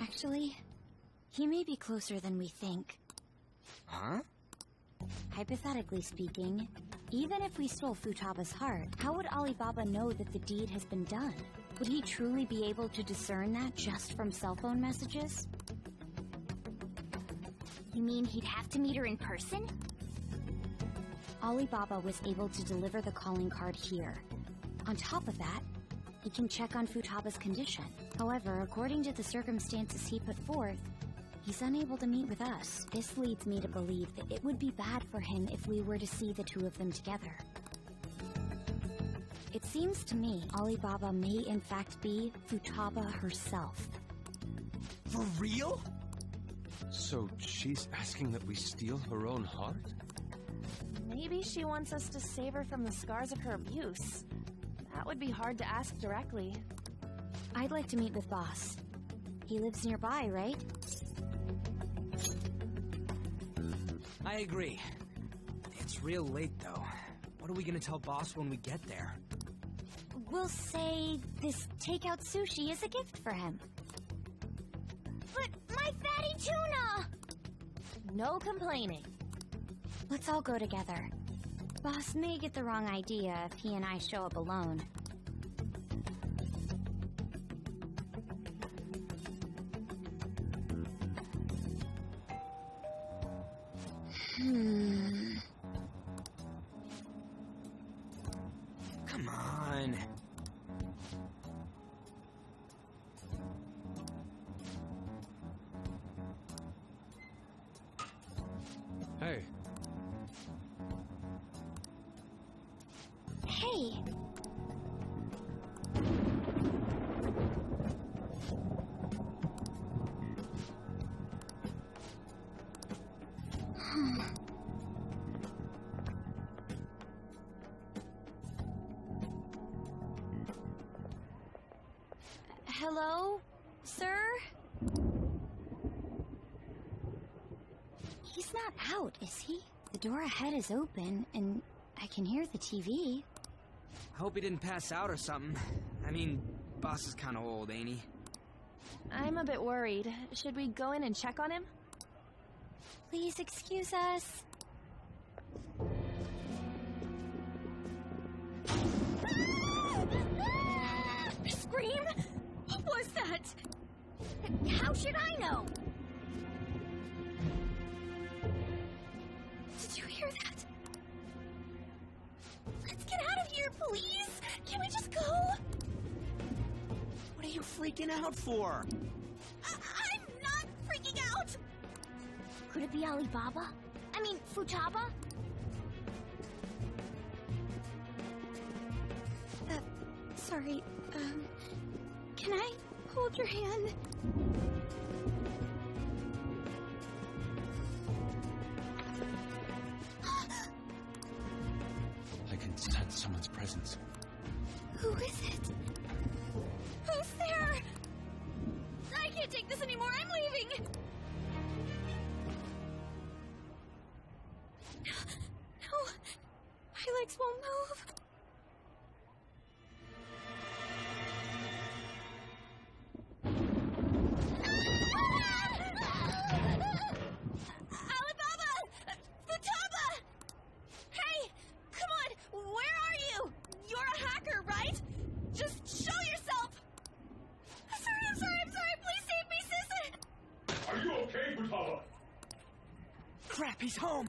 Actually, he may be closer than we think. Huh? Hypothetically speaking, even if we stole Futaba's heart, how would Alibaba know that the deed has been done? Would he truly be able to discern that just from cell phone messages? You mean he'd have to meet her in person? Alibaba was able to deliver the calling card here. On top of that, he can check on Futaba's condition. However, according to the circumstances he put forth, he's unable to meet with us. This leads me to believe that it would be bad for him if we were to see the two of them together. It seems to me Alibaba may in fact be Futaba herself. For real? So she's asking that we steal her own heart? Maybe she wants us to save her from the scars of her abuse. That would be hard to ask directly. I'd like to meet with Boss. He lives nearby, right? I agree. It's real late, though. What are we gonna tell Boss when we get there? We'll say this takeout sushi is a gift for him. But my fatty tuna! No complaining. Let's all go together. Boss may get the wrong idea if he and I show up alone. Come on. Hey. Hey! Hello, sir? He's not out, is he? The door ahead is open, and I can hear the TV. Hope he didn't pass out or something. I mean, Boss is kinda old, ain't he? I'm a bit worried. Should we go in and check on him? Please excuse us. Scream? What was that? How should I know? Did you hear that? Let's get out of here, please! Can we just go? What are you freaking out for? I'm not freaking out! Could it be Alibaba? I mean, Futaba? Sorry, can I hold your hand? I can sense someone's presence. Who is it? Who's there? I can't take this anymore, I'm leaving! No, my legs won't move. Crap, he's home!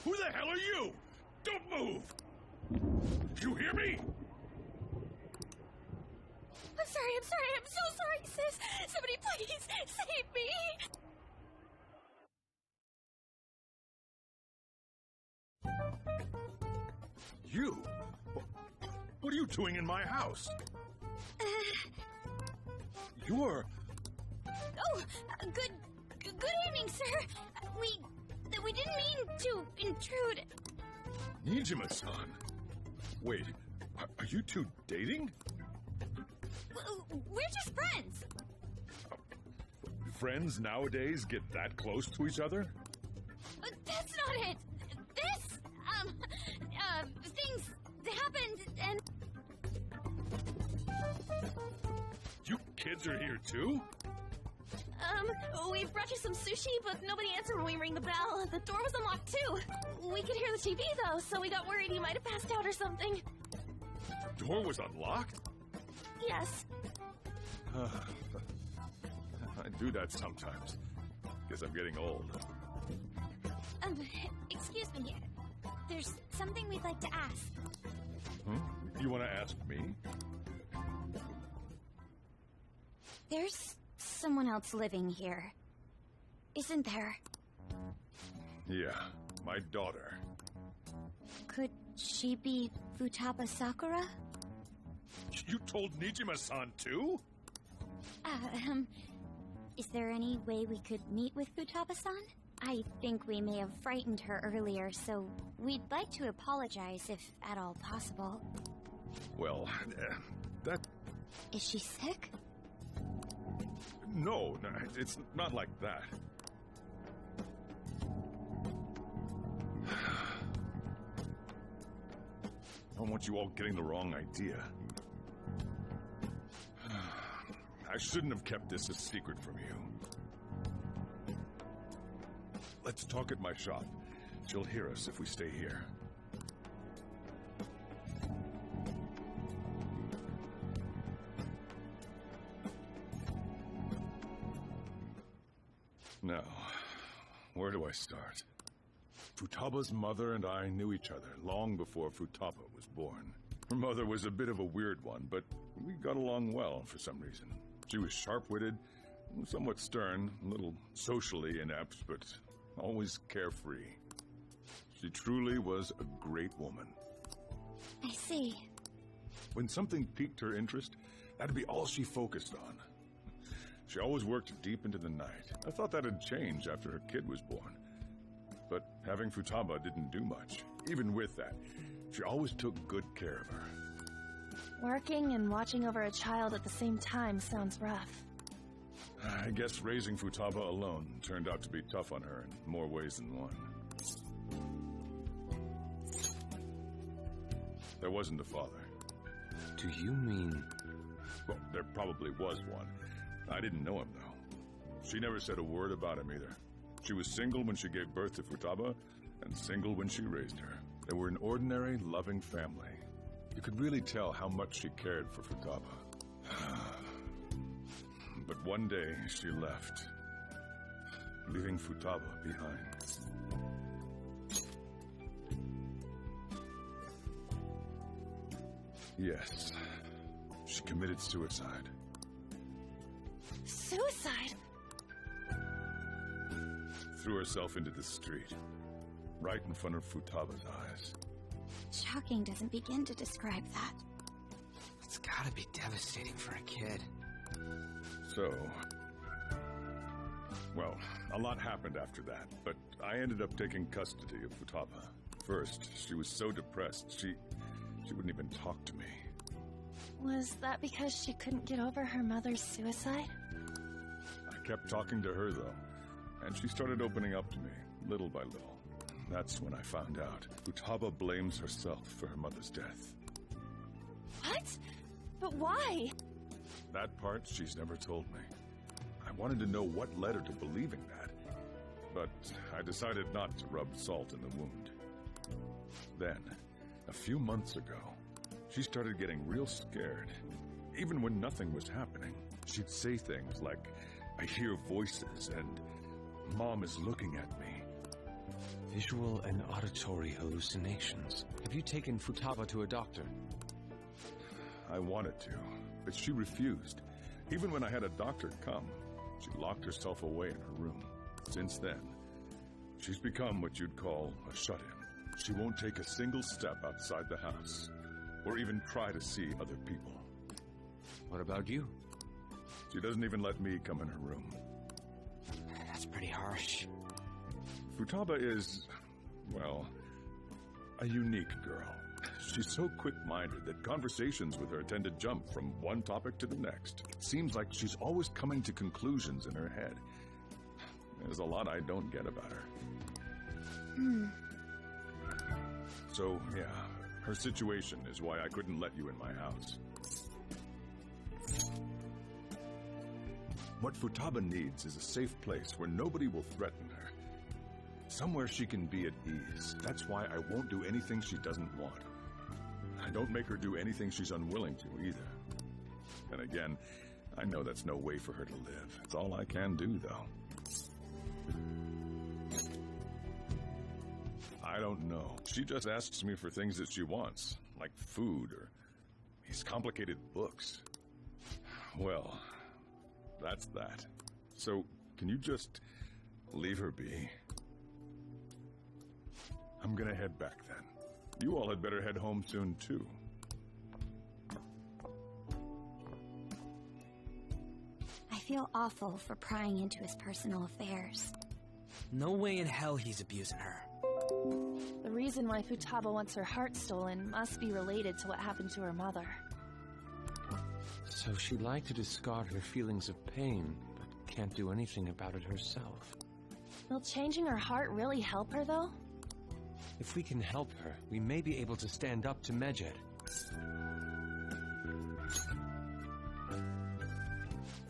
Who the hell are you? Don't move! You hear me? I'm sorry, I'm so sorry, sis! Somebody please, save me! You? What are you doing in my house? You're... Oh, good evening, sir. We didn't mean to intrude. Nijima-san. Wait, are you two dating? We're just friends. Friends nowadays get that close to each other? That's not it. Things happened, and kids are here too? We brought you some sushi, but nobody answered when we rang the bell. The door was unlocked too. We could hear the TV though, so we got worried you might have passed out or something. The door was unlocked? Yes. I do that sometimes. Guess I'm getting old. Excuse me. There's something we'd like to ask. You want to ask me? There's someone else living here, isn't there? Yeah, my daughter. Could she be Futaba Sakura? You told Nijima-san too? Is there any way we could meet with Futaba-san? I think we may have frightened her earlier, so we'd like to apologize if at all possible. Well, that... Is she sick? No, it's not like that. I don't want you all getting the wrong idea. I shouldn't have kept this a secret from you. Let's talk at my shop. She'll hear us if we stay here. Now, where do I start? Futaba's mother and I knew each other long before Futaba was born. Her mother was a bit of a weird one, but we got along well for some reason. She was sharp-witted, somewhat stern, a little socially inept, but always carefree. She truly was a great woman. I see. When something piqued her interest, that'd be all she focused on. She always worked deep into the night. I thought that'd change after her kid was born. But having Futaba didn't do much. Even with that, she always took good care of her. Working and watching over a child at the same time sounds rough. I guess raising Futaba alone turned out to be tough on her in more ways than one. There wasn't a father. Do you mean... Well, there probably was one. I didn't know him, though. She never said a word about him either. She was single when she gave birth to Futaba, and single when she raised her. They were an ordinary, loving family. You could really tell how much she cared for Futaba. But one day, she left, leaving Futaba behind. Yes, she committed suicide. Suicide? Threw herself into the street, right in front of Futaba's eyes. Shocking doesn't begin to describe that. It's gotta be devastating for a kid. So, well, a lot happened after that, but I ended up taking custody of Futaba. First, she was so depressed, she wouldn't even talk to me. Was that because she couldn't get over her mother's suicide? I kept talking to her, though, and she started opening up to me, little by little. That's when I found out. Futaba blames herself for her mother's death. What? But why? That part she's never told me. I wanted to know what led her to believing that, but I decided not to rub salt in the wound. Then, a few months ago, she started getting real scared. Even when nothing was happening, she'd say things like, "I hear voices," and "Mom is looking at me." Visual and auditory hallucinations. Have you taken Futaba to a doctor? I wanted to, but she refused. Even when I had a doctor come, she locked herself away in her room. Since then, she's become what you'd call a shut-in. She won't take a single step outside the house, or even try to see other people. What about you? She doesn't even let me come in her room. That's pretty harsh. Futaba is, well, a unique girl. She's so quick-minded that conversations with her tend to jump from one topic to the next. It seems like she's always coming to conclusions in her head. There's a lot I don't get about her. So, yeah, her situation is why I couldn't let you in my house. What Futaba needs is a safe place where nobody will threaten her. Somewhere she can be at ease. That's why I won't do anything she doesn't want. I don't make her do anything she's unwilling to either. And again, I know that's no way for her to live. It's all I can do, though. I don't know. She just asks me for things that she wants, like food or these complicated books. Well, that's that. So, can you just leave her be? I'm gonna head back then. You all had better head home soon, too. I feel awful for prying into his personal affairs. No way in hell he's abusing her. The reason why Futaba wants her heart stolen must be related to what happened to her mother. So she'd like to discard her feelings of pain, but can't do anything about it herself. Will changing her heart really help her, though? If we can help her, we may be able to stand up to Medjed.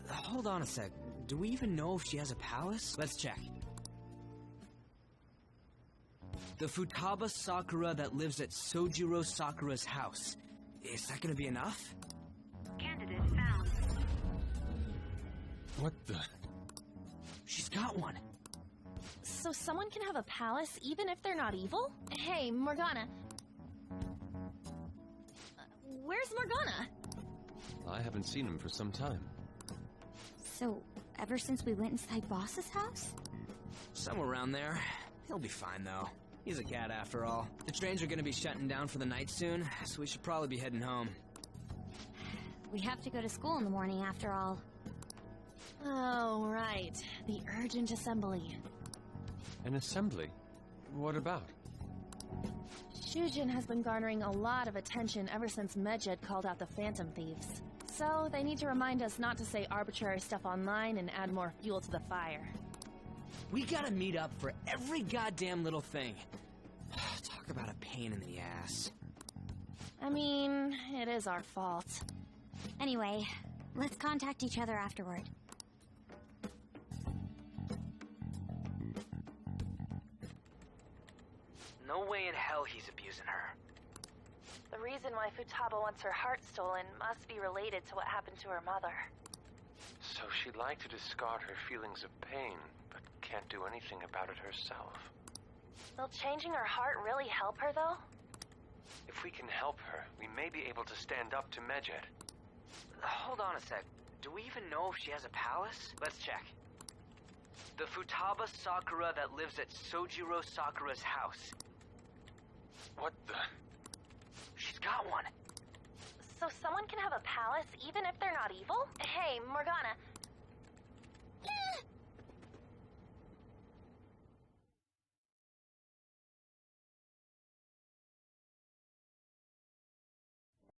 Hold on a sec. Do we even know if she has a palace? Let's check. The Futaba Sakura that lives at Sojiro Sakura's house. Is that gonna be enough? Candidate found. What the? She's got one. So someone can have a palace even if they're not evil? Hey, Morgana. Where's Morgana? I haven't seen him for some time. So, ever since we went inside Boss's house? Somewhere around there. He'll be fine, though. He's a cat, after all. The trains are gonna be shutting down for the night soon, so we should probably be heading home. We have to go to school in the morning, after all. Oh, right. The urgent assembly. An assembly? What about? Shujin has been garnering a lot of attention ever since Medjed called out the Phantom Thieves. So, they need to remind us not to say arbitrary stuff online and add more fuel to the fire. We gotta meet up for every goddamn little thing. Talk about a pain in the ass. I mean, it is our fault. Anyway, let's contact each other afterward. No way in hell he's abusing her. The reason why Futaba wants her heart stolen must be related to what happened to her mother. So she'd like to discard her feelings of pain, but can't do anything about it herself. Will changing her heart really help her, though? If we can help her, we may be able to stand up to Medjed. Hold on a sec. Do we even know if she has a palace? Let's check. The Futaba Sakura that lives at Sojiro Sakura's house. What the? She's got one. So someone can have a palace even if they're not evil? Hey, Morgana,